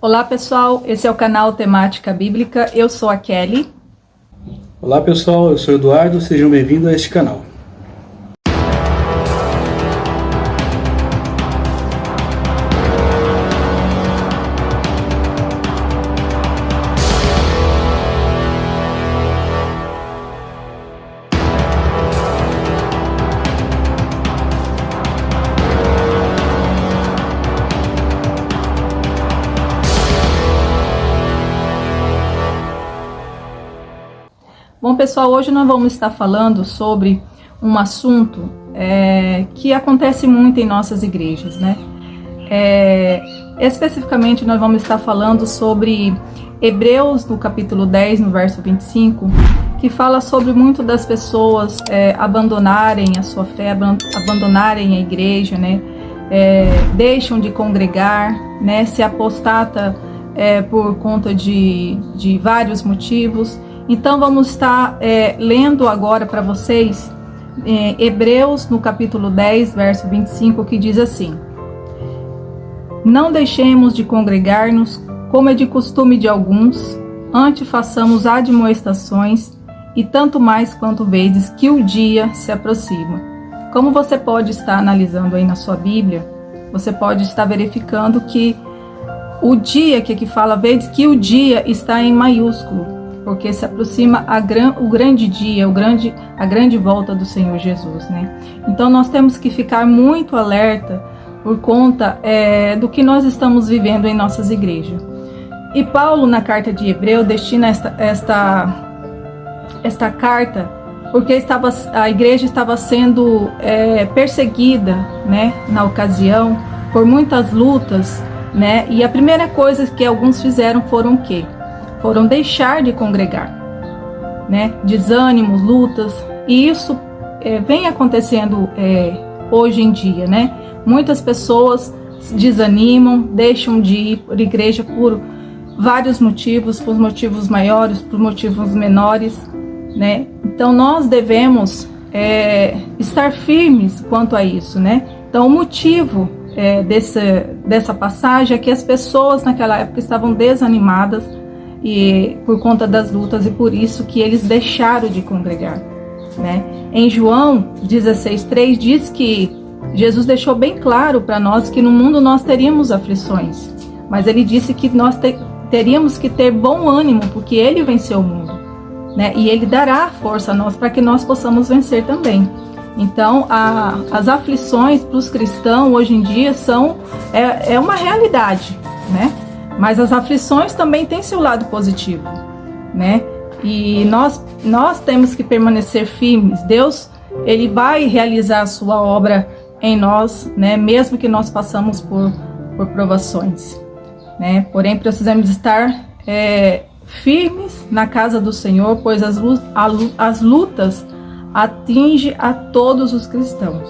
Olá pessoal, esse é o canal Temática Bíblica, eu sou a Kelly. Olá pessoal, eu sou o Eduardo, sejam bem-vindos a este canal. Bom pessoal, hoje nós vamos estar falando sobre um assunto que acontece muito em nossas igrejas, né? Especificamente nós vamos estar falando sobre Hebreus no capítulo 10, no verso 25, que fala sobre muito das pessoas abandonarem a sua fé, abandonarem a igreja, né? Deixam de congregar, né? Se apostata por conta de vários motivos. Então vamos estar lendo agora para vocês Hebreus no capítulo 10, verso 25, que diz assim: Não deixemos de congregar-nos, como é de costume de alguns, antes façamos admoestações, e tanto mais quanto vedes que o dia se aproxima. Como você pode estar analisando aí na sua Bíblia, você pode estar verificando que o dia que aqui fala, vedes que o dia está em maiúsculo, porque se aproxima o grande dia, a grande volta do Senhor Jesus, né? Então nós temos que ficar muito alerta por conta do que nós estamos vivendo em nossas igrejas. E Paulo, na carta de Hebreu, destina esta carta porque a igreja estava sendo perseguida, né, na ocasião, por muitas lutas, né? E a primeira coisa que alguns fizeram foram o quê? Foram deixar de congregar, né? Desânimos, lutas, e isso vem acontecendo hoje em dia, né? Muitas pessoas desanimam, deixam de ir por igreja por vários motivos, por motivos maiores, por motivos menores, né? Então nós devemos estar firmes quanto a isso, né? Então o motivo dessa passagem é que as pessoas naquela época estavam desanimadas e por conta das lutas, e por isso que eles deixaram de congregar, né? Em João 16:3 diz que Jesus deixou bem claro para nós que no mundo nós teríamos aflições, mas ele disse que nós teríamos que ter bom ânimo, porque ele venceu o mundo, né? E ele dará força a nós para que nós possamos vencer também. Então as aflições para os cristãos hoje em dia são uma realidade, né? Mas as aflições também têm seu lado positivo, né? E nós temos que permanecer firmes. Deus, ele vai realizar a sua obra em nós, né? Mesmo que nós passamos por provações, né? Porém, precisamos estar firmes na casa do Senhor, pois as lutas atingem a todos os cristãos.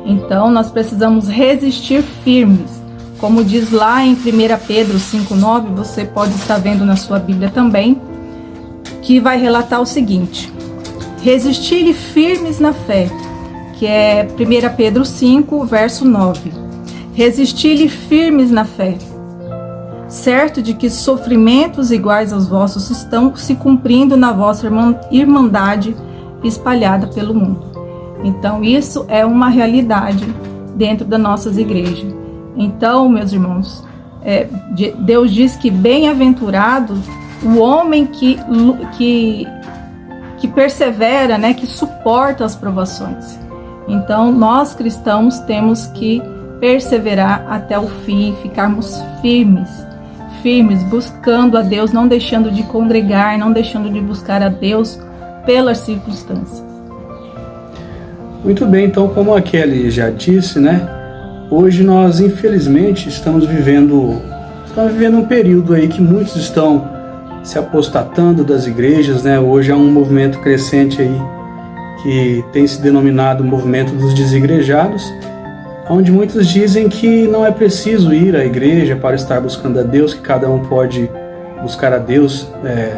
Então, nós precisamos resistir firmes. Como diz lá em 1 Pedro 5,9, você pode estar vendo na sua Bíblia também, que vai relatar o seguinte: resistir firmes na fé, que é 1 Pedro 5, verso 9. Resistir firmes na fé, certo de que sofrimentos iguais aos vossos estão se cumprindo na vossa irmandade espalhada pelo mundo. Então isso é uma realidade dentro das nossas igrejas. Então, meus irmãos, Deus diz que bem-aventurado o homem que persevera, né, que suporta as provações. Então, nós cristãos temos que perseverar até o fim, ficarmos firmes, buscando a Deus, não deixando de congregar, não deixando de buscar a Deus pelas circunstâncias. Muito bem, então, como a Kelly já disse, né? Hoje nós, infelizmente, estamos vivendo um período aí que muitos estão se apostatando das igrejas, né? Hoje há um movimento crescente aí que tem se denominado movimento dos desigrejados, onde muitos dizem que não é preciso ir à igreja para estar buscando a Deus, que cada um pode buscar a Deus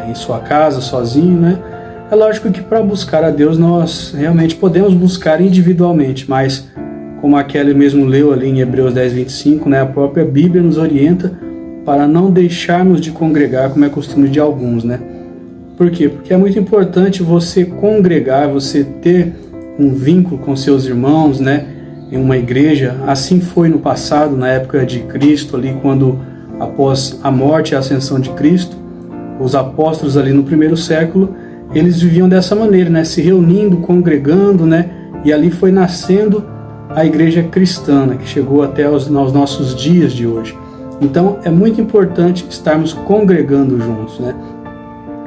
em sua casa, sozinho, né? É lógico que para buscar a Deus nós realmente podemos buscar individualmente, mas como a Kelly mesmo leu ali em Hebreus 10:25, né, a própria Bíblia nos orienta para não deixarmos de congregar, como é costume de alguns, né? Por quê? Porque é muito importante você congregar, você ter um vínculo com seus irmãos, né? Em uma igreja. Assim foi no passado, na época de Cristo, ali quando após a morte e a ascensão de Cristo, os apóstolos ali no primeiro século, eles viviam dessa maneira, né? Se reunindo, congregando, né? E ali foi nascendo a igreja cristã, né? Que chegou até aos nossos dias de hoje. Então é muito importante estarmos congregando juntos, né?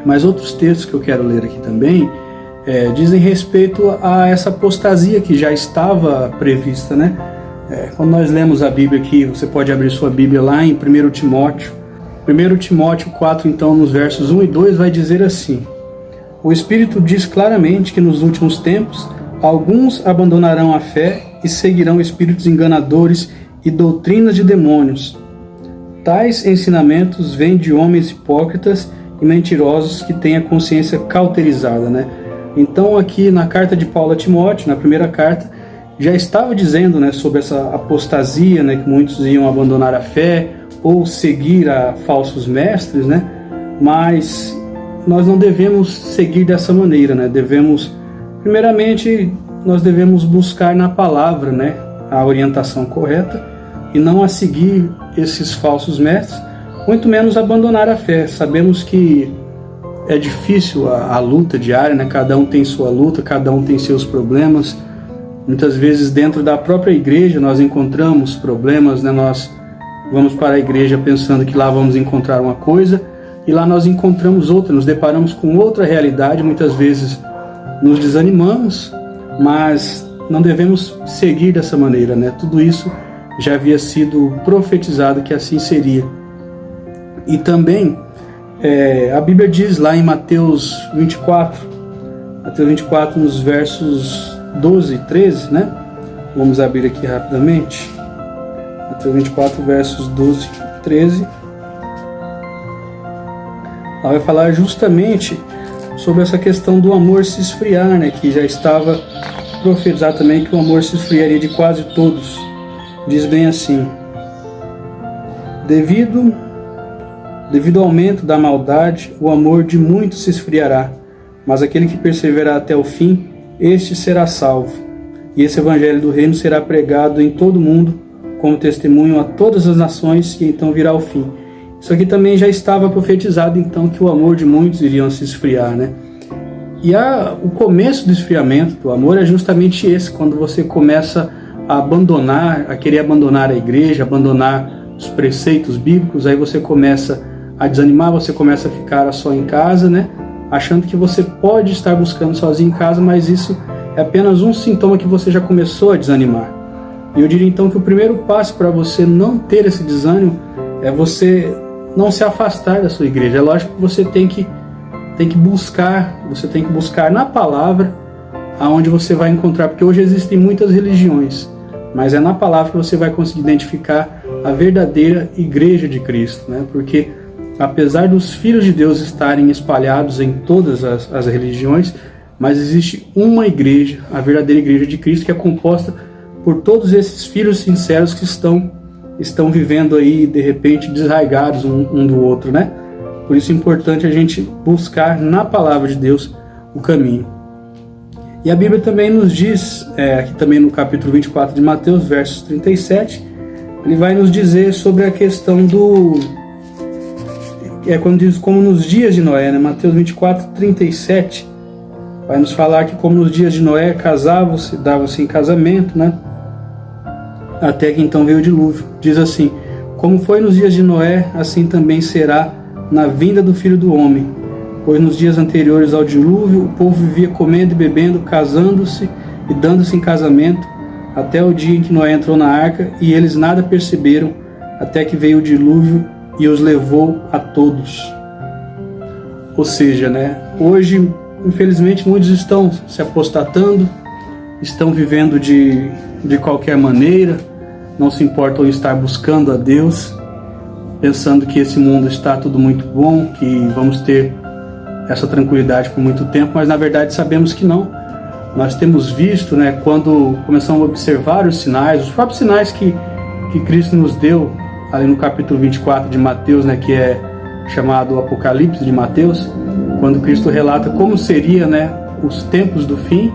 Mas outros textos que eu quero ler aqui também dizem respeito a essa apostasia que já estava prevista, né? Quando nós lemos a Bíblia aqui, você pode abrir sua Bíblia lá em 1 Timóteo. 1 Timóteo 4, então, nos versos 1 e 2, vai dizer assim: o Espírito diz claramente que nos últimos tempos alguns abandonarão a fé e seguirão espíritos enganadores e doutrinas de demônios. Tais ensinamentos vêm de homens hipócritas e mentirosos que têm a consciência cauterizada, né? Então aqui na carta de Paulo a Timóteo, na primeira carta, já estava dizendo, né, sobre essa apostasia, né, que muitos iam abandonar a fé ou seguir a falsos mestres, né? Mas nós não devemos seguir dessa maneira, né? Primeiramente, nós devemos buscar na palavra, né, a orientação correta e não a seguir esses falsos mestres, muito menos abandonar a fé. Sabemos que é difícil a luta diária, né? Cada um tem sua luta, cada um tem seus problemas. Muitas vezes dentro da própria igreja nós encontramos problemas, né? Nós vamos para a igreja pensando que lá vamos encontrar uma coisa e lá nós encontramos outra, nos deparamos com outra realidade, muitas vezes nos desanimamos, mas não devemos seguir dessa maneira, né? Tudo isso já havia sido profetizado que assim seria. E também a Bíblia diz lá em Mateus 24, nos versos 12 e 13, né? Vamos abrir aqui rapidamente. Mateus 24, versos 12 e 13. Ela vai falar justamente sobre essa questão do amor se esfriar, né? Que já estava profetizado também que o amor se esfriaria de quase todos. Diz bem assim: devido ao aumento da maldade, o amor de muitos se esfriará, mas aquele que perseverar até o fim, este será salvo. E esse evangelho do reino será pregado em todo o mundo, como testemunho a todas as nações, e então virá o fim. Isso aqui também já estava profetizado, então, que o amor de muitos iriam se esfriar, né? E o começo do esfriamento do amor é justamente esse, quando você começa a querer abandonar a igreja, abandonar os preceitos bíblicos, aí você começa a desanimar, você começa a ficar só em casa, né? Achando que você pode estar buscando sozinho em casa, mas isso é apenas um sintoma que você já começou a desanimar. E eu diria então que o primeiro passo para você não ter esse desânimo é você não se afastar da sua igreja. É lógico que você tem que buscar na palavra aonde você vai encontrar, porque hoje existem muitas religiões, mas é na palavra que você vai conseguir identificar a verdadeira igreja de Cristo, né? Porque apesar dos filhos de Deus estarem espalhados em todas as religiões, mas existe uma igreja, a verdadeira igreja de Cristo, que é composta por todos esses filhos sinceros que estão vivendo aí, de repente, desraigados um do outro, né? Por isso é importante a gente buscar na palavra de Deus o caminho. E a Bíblia também nos diz, aqui também no capítulo 24 de Mateus, versos 37, ele vai nos dizer sobre a questão quando diz como nos dias de Noé, né? Mateus 24, 37, vai nos falar que como nos dias de Noé casavam-se, davam-se em casamento, né? Até que então veio o dilúvio. Diz assim: como foi nos dias de Noé, assim também será na vinda do Filho do Homem. Pois nos dias anteriores ao dilúvio, o povo vivia comendo e bebendo, casando-se e dando-se em casamento, até o dia em que Noé entrou na arca, e eles nada perceberam, até que veio o dilúvio e os levou a todos. Ou seja, né, hoje, infelizmente, muitos estão se apostatando, estão vivendo de qualquer maneira, não se importam em estar buscando a Deus, pensando que esse mundo está tudo muito bom, que vamos ter essa tranquilidade por muito tempo, mas na verdade sabemos que não. Nós temos visto, né, quando começamos a observar os próprios sinais que Cristo nos deu ali no capítulo 24 de Mateus, né, que é chamado Apocalipse de Mateus, quando Cristo relata como seria, né, os tempos do fim,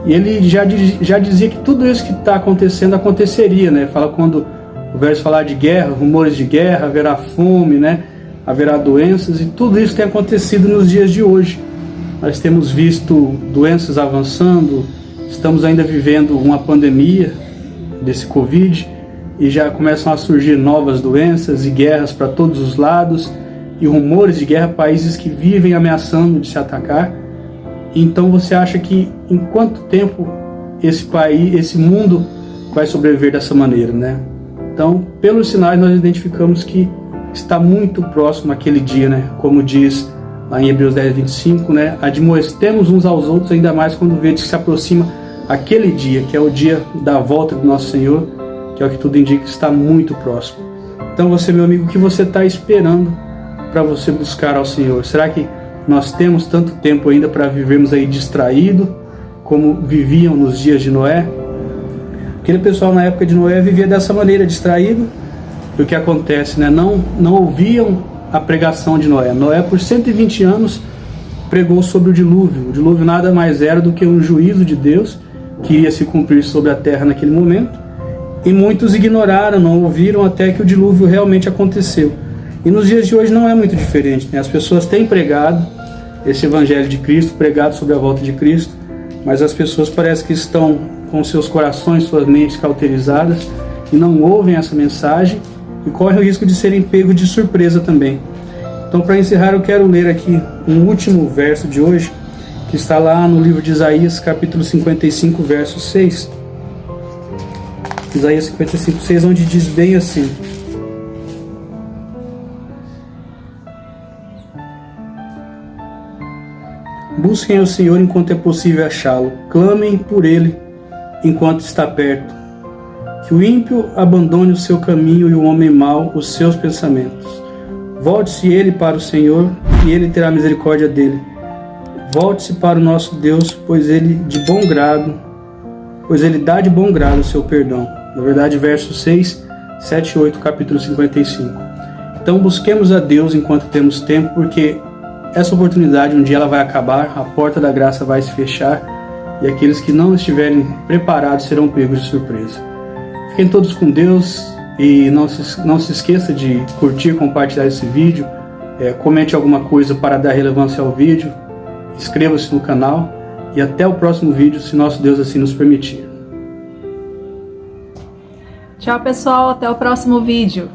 e ele já dizia que tudo isso que está acontecendo aconteceria, né? Fala quando o verso falar de guerra, rumores de guerra, haverá fome, né? Haverá doenças, e tudo isso tem acontecido nos dias de hoje. Nós temos visto doenças avançando, estamos ainda vivendo uma pandemia desse Covid, e já começam a surgir novas doenças e guerras para todos os lados, e rumores de guerra, países que vivem ameaçando de se atacar. Então você acha que em quanto tempo esse país, esse mundo vai sobreviver dessa maneira, né? Então, pelos sinais nós identificamos que está muito próximo aquele dia, né? Como diz lá em Hebreus 10, 25, né? Admoestemos uns aos outros, ainda mais quando vedes que se aproxima aquele dia, que é o dia da volta do nosso Senhor, que é o que tudo indica que está muito próximo. Então você, meu amigo, o que você está esperando para você buscar ao Senhor? Será que nós temos tanto tempo ainda para vivermos aí distraído, como viviam nos dias de Noé? Aquele pessoal na época de Noé vivia dessa maneira, distraído. E o que acontece, né? Não ouviam a pregação de Noé. Noé, por 120 anos, pregou sobre o dilúvio. O dilúvio nada mais era do que um juízo de Deus que iria se cumprir sobre a terra naquele momento. E muitos ignoraram, não ouviram até que o dilúvio realmente aconteceu. E nos dias de hoje não é muito diferente, né? As pessoas têm pregado esse evangelho de Cristo, pregado sobre a volta de Cristo, mas as pessoas parecem que estão com seus corações, suas mentes cauterizadas e não ouvem essa mensagem e correm o risco de serem pegos de surpresa também. Então, para encerrar, eu quero ler aqui um último verso de hoje, que está lá no livro de Isaías, capítulo 55, verso 6. Isaías 55, 6, onde diz bem assim: busquem o Senhor enquanto é possível achá-lo, clamem por Ele enquanto está perto. Que o ímpio abandone o seu caminho e o homem mau os seus pensamentos. Volte-se ele para o Senhor e Ele terá misericórdia dele. Volte-se para o nosso Deus, pois Ele dá de bom grado o seu perdão. Na verdade, versos 6, 7 e 8, capítulo 55. Então busquemos a Deus enquanto temos tempo, porque essa oportunidade um dia ela vai acabar, a porta da graça vai se fechar e aqueles que não estiverem preparados serão pegos de surpresa. Fiquem todos com Deus e não se esqueça de curtir, compartilhar esse vídeo, comente alguma coisa para dar relevância ao vídeo, inscreva-se no canal e até o próximo vídeo, se nosso Deus assim nos permitir. Tchau, pessoal, até o próximo vídeo.